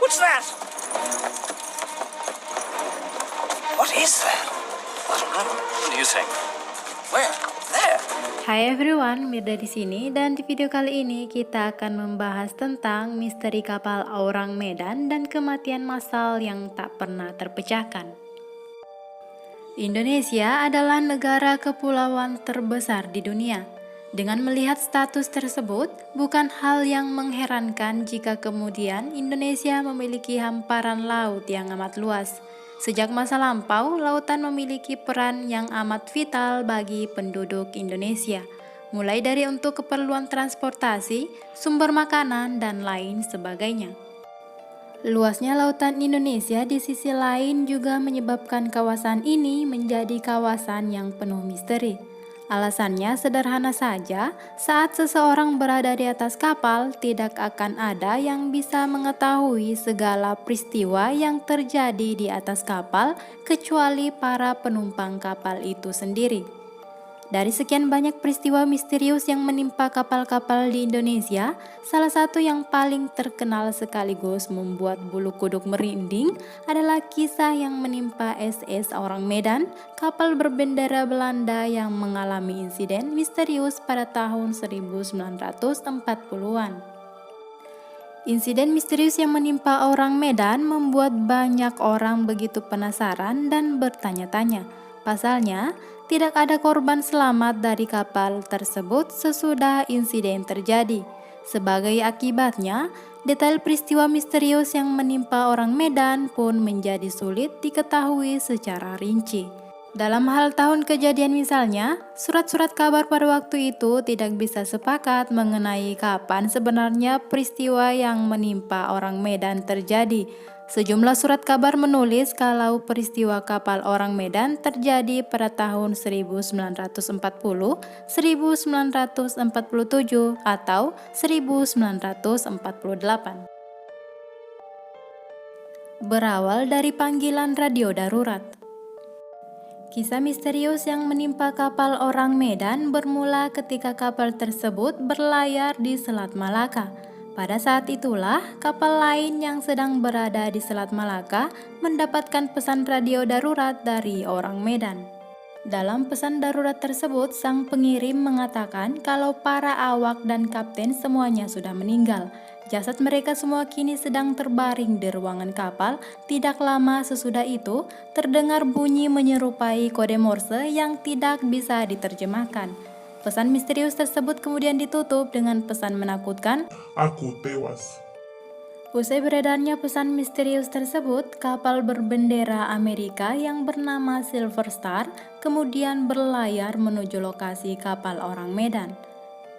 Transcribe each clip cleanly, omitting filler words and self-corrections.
What's that? What is that? I don't know. What do you think? Where? There. Hai everyone, Mirda di sini dan di video kali ini kita akan membahas tentang misteri kapal Orang Medan dan kematian massal yang tak pernah terpecahkan. Indonesia adalah negara kepulauan terbesar di dunia. Dengan melihat status tersebut, bukan hal yang mengherankan jika kemudian Indonesia memiliki hamparan laut yang amat luas. Sejak masa lampau, lautan memiliki peran yang amat vital bagi penduduk Indonesia, mulai dari untuk keperluan transportasi, sumber makanan, dan lain sebagainya. Luasnya lautan Indonesia di sisi lain juga menyebabkan kawasan ini menjadi kawasan yang penuh misteri. Alasannya sederhana saja, saat seseorang berada di atas kapal, tidak akan ada yang bisa mengetahui segala peristiwa yang terjadi di atas kapal kecuali para penumpang kapal itu sendiri. Dari sekian banyak peristiwa misterius yang menimpa kapal-kapal di Indonesia, salah satu yang paling terkenal sekaligus membuat bulu kuduk merinding adalah kisah yang menimpa SS Orang Medan, kapal berbendera Belanda yang mengalami insiden misterius pada tahun 1940-an. Insiden misterius yang menimpa Orang Medan membuat banyak orang begitu penasaran dan bertanya-tanya. Pasalnya, tidak ada korban selamat dari kapal tersebut sesudah insiden terjadi. Sebagai akibatnya, detail peristiwa misterius yang menimpa Orang Medan pun menjadi sulit diketahui secara rinci. Dalam hal tahun kejadian misalnya, surat-surat kabar pada waktu itu tidak bisa sepakat mengenai kapan sebenarnya peristiwa yang menimpa Orang Medan terjadi. Sejumlah surat kabar menulis kalau peristiwa kapal Orang Medan terjadi pada tahun 1940, 1947, atau 1948. Berawal dari panggilan radio darurat. Kisah misterius yang menimpa kapal Orang Medan bermula ketika kapal tersebut berlayar di Selat Malaka. Pada saat itulah, kapal lain yang sedang berada di Selat Malaka mendapatkan pesan radio darurat dari Orang Medan. Dalam pesan darurat tersebut, sang pengirim mengatakan kalau para awak dan kapten semuanya sudah meninggal. Jasad mereka semua kini sedang terbaring di ruangan kapal. Tidak lama sesudah itu, terdengar bunyi menyerupai kode Morse yang tidak bisa diterjemahkan. Pesan misterius tersebut kemudian ditutup dengan pesan menakutkan, "Aku tewas." Usai beredarnya pesan misterius tersebut, kapal berbendera Amerika yang bernama Silver Star kemudian berlayar menuju lokasi kapal Orang Medan.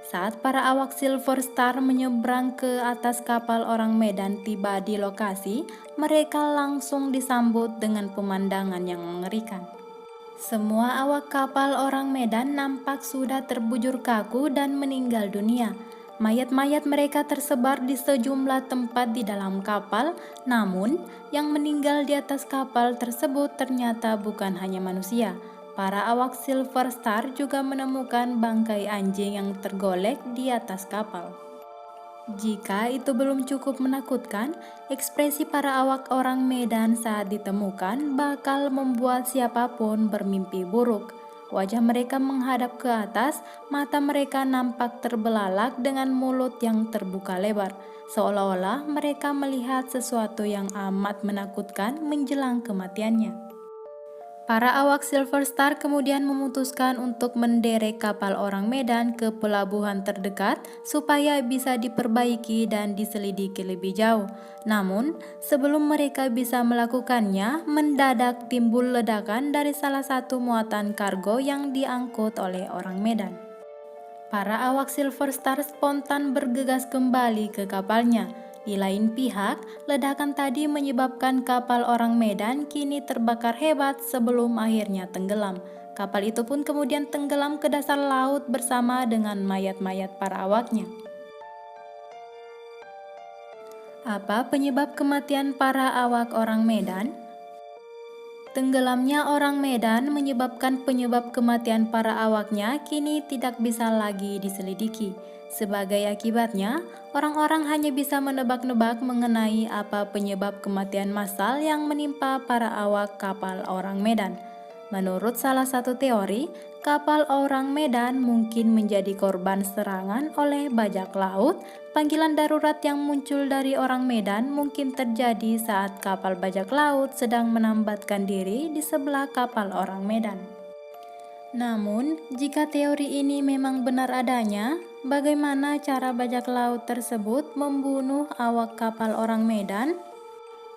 Saat para awak Silver Star menyeberang ke atas kapal Orang Medan tiba di lokasi, mereka langsung disambut dengan pemandangan yang mengerikan. Semua awak kapal Orang Medan nampak sudah terbujur kaku dan meninggal dunia. Mayat-mayat mereka tersebar di sejumlah tempat di dalam kapal, namun yang meninggal di atas kapal tersebut ternyata bukan hanya manusia. Para awak Silver Star juga menemukan bangkai anjing yang tergolek di atas kapal. Jika itu belum cukup menakutkan, ekspresi para awak Orang Medan saat ditemukan bakal membuat siapapun bermimpi buruk. Wajah mereka menghadap ke atas, mata mereka nampak terbelalak dengan mulut yang terbuka lebar, seolah-olah mereka melihat sesuatu yang amat menakutkan menjelang kematiannya. Para awak Silver Star kemudian memutuskan untuk menderek kapal Orang Medan ke pelabuhan terdekat supaya bisa diperbaiki dan diselidiki lebih jauh. Namun, sebelum mereka bisa melakukannya, mendadak timbul ledakan dari salah satu muatan kargo yang diangkut oleh Orang Medan. Para awak Silver Star spontan bergegas kembali ke kapalnya. Di lain pihak, ledakan tadi menyebabkan kapal Orang Medan kini terbakar hebat sebelum akhirnya tenggelam. Kapal itu pun kemudian tenggelam ke dasar laut bersama dengan mayat-mayat para awaknya. Apa penyebab kematian para awak Orang Medan? Tenggelamnya orang Medan menyebabkan penyebab kematian para awaknya kini tidak bisa lagi diselidiki. Sebagai akibatnya, orang-orang hanya bisa menebak-nebak mengenai apa penyebab kematian massal yang menimpa para awak kapal orang Medan. Menurut salah satu teori, kapal orang Medan mungkin menjadi korban serangan oleh bajak laut. Panggilan darurat yang muncul dari orang Medan mungkin terjadi saat kapal bajak laut sedang menambatkan diri di sebelah kapal orang Medan. Namun, jika teori ini memang benar adanya, bagaimana cara bajak laut tersebut membunuh awak kapal orang Medan?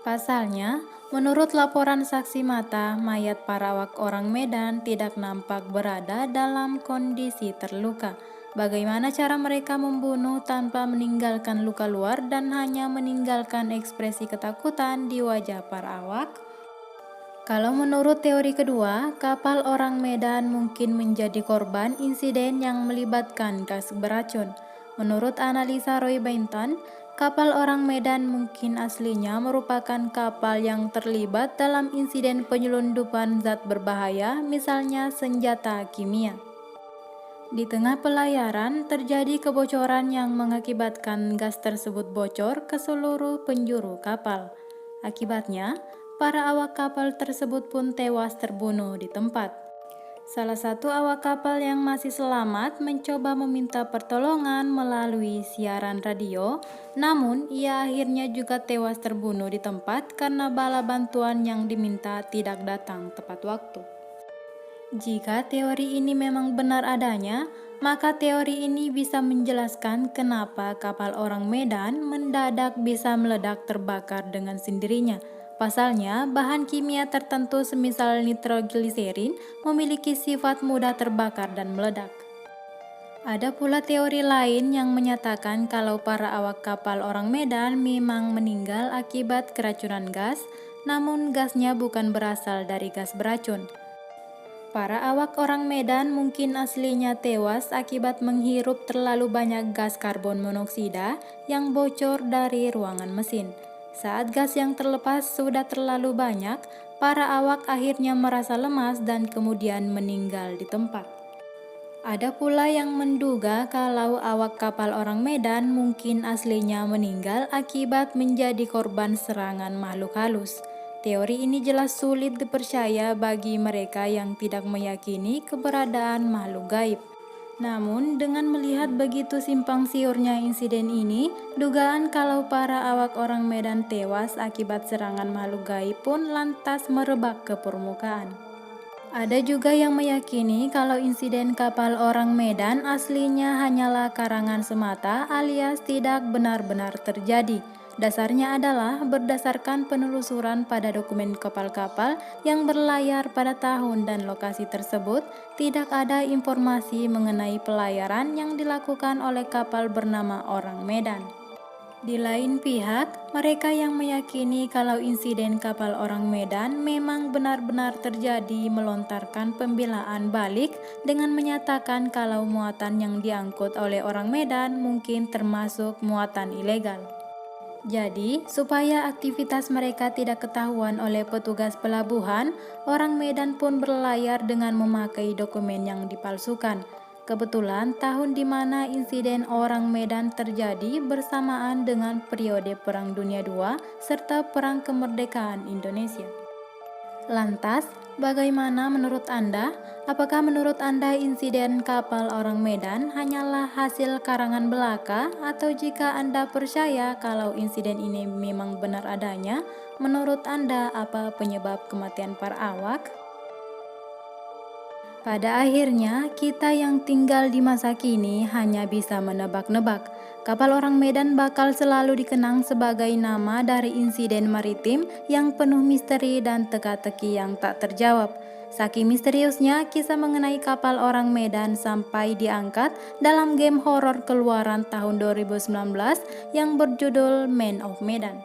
Pasalnya, menurut laporan saksi mata, mayat para awak orang Medan tidak nampak berada dalam kondisi terluka. Bagaimana cara mereka membunuh tanpa meninggalkan luka luar dan hanya meninggalkan ekspresi ketakutan di wajah para awak? Kalau menurut teori kedua, kapal orang Medan mungkin menjadi korban insiden yang melibatkan gas beracun. Menurut analisa Roy Benton, kapal orang Medan mungkin aslinya merupakan kapal yang terlibat dalam insiden penyelundupan zat berbahaya, misalnya senjata kimia. Di tengah pelayaran, terjadi kebocoran yang mengakibatkan gas tersebut bocor ke seluruh penjuru kapal. Akibatnya, para awak kapal tersebut pun tewas terbunuh di tempat. Salah satu awak kapal yang masih selamat mencoba meminta pertolongan melalui siaran radio, namun ia akhirnya juga tewas terbunuh di tempat karena bala bantuan yang diminta tidak datang tepat waktu. Jika teori ini memang benar adanya, maka teori ini bisa menjelaskan kenapa kapal orang Medan mendadak bisa meledak terbakar dengan sendirinya. Pasalnya, bahan kimia tertentu semisal nitrogliserin memiliki sifat mudah terbakar dan meledak. Ada pula teori lain yang menyatakan kalau para awak kapal orang Medan memang meninggal akibat keracunan gas, namun gasnya bukan berasal dari gas beracun. Para awak orang Medan mungkin aslinya tewas akibat menghirup terlalu banyak gas karbon monoksida yang bocor dari ruangan mesin. Saat gas yang terlepas sudah terlalu banyak, para awak akhirnya merasa lemas dan kemudian meninggal di tempat. Ada pula yang menduga kalau awak kapal orang Medan mungkin aslinya meninggal akibat menjadi korban serangan makhluk halus. Teori ini jelas sulit dipercaya bagi mereka yang tidak meyakini keberadaan makhluk gaib. Namun, dengan melihat begitu simpang siurnya insiden ini, dugaan kalau para awak orang Medan tewas akibat serangan makhluk gaib pun lantas merebak ke permukaan. Ada juga yang meyakini kalau insiden kapal orang Medan aslinya hanyalah karangan semata alias tidak benar-benar terjadi. Dasarnya adalah berdasarkan penelusuran pada dokumen kapal-kapal yang berlayar pada tahun dan lokasi tersebut, tidak ada informasi mengenai pelayaran yang dilakukan oleh kapal bernama orang Medan. Di lain pihak, mereka yang meyakini kalau insiden kapal orang Medan memang benar-benar terjadi melontarkan pembelaan balik dengan menyatakan kalau muatan yang diangkut oleh orang Medan mungkin termasuk muatan ilegal. Jadi, supaya aktivitas mereka tidak ketahuan oleh petugas pelabuhan, orang Medan pun berlayar dengan memakai dokumen yang dipalsukan. Kebetulan tahun di mana insiden orang Medan terjadi bersamaan dengan periode Perang Dunia II serta Perang Kemerdekaan Indonesia. Lantas, bagaimana menurut Anda? Apakah menurut Anda insiden kapal orang Medan hanyalah hasil karangan belaka? Atau jika Anda percaya kalau insiden ini memang benar adanya, menurut Anda apa penyebab kematian para awak? Pada akhirnya, kita yang tinggal di masa kini hanya bisa menebak-nebak. Kapal orang Medan bakal selalu dikenang sebagai nama dari insiden maritim yang penuh misteri dan teka-teki yang tak terjawab. Saking misteriusnya, kisah mengenai kapal orang Medan sampai diangkat dalam game horor keluaran tahun 2019 yang berjudul Man of Medan.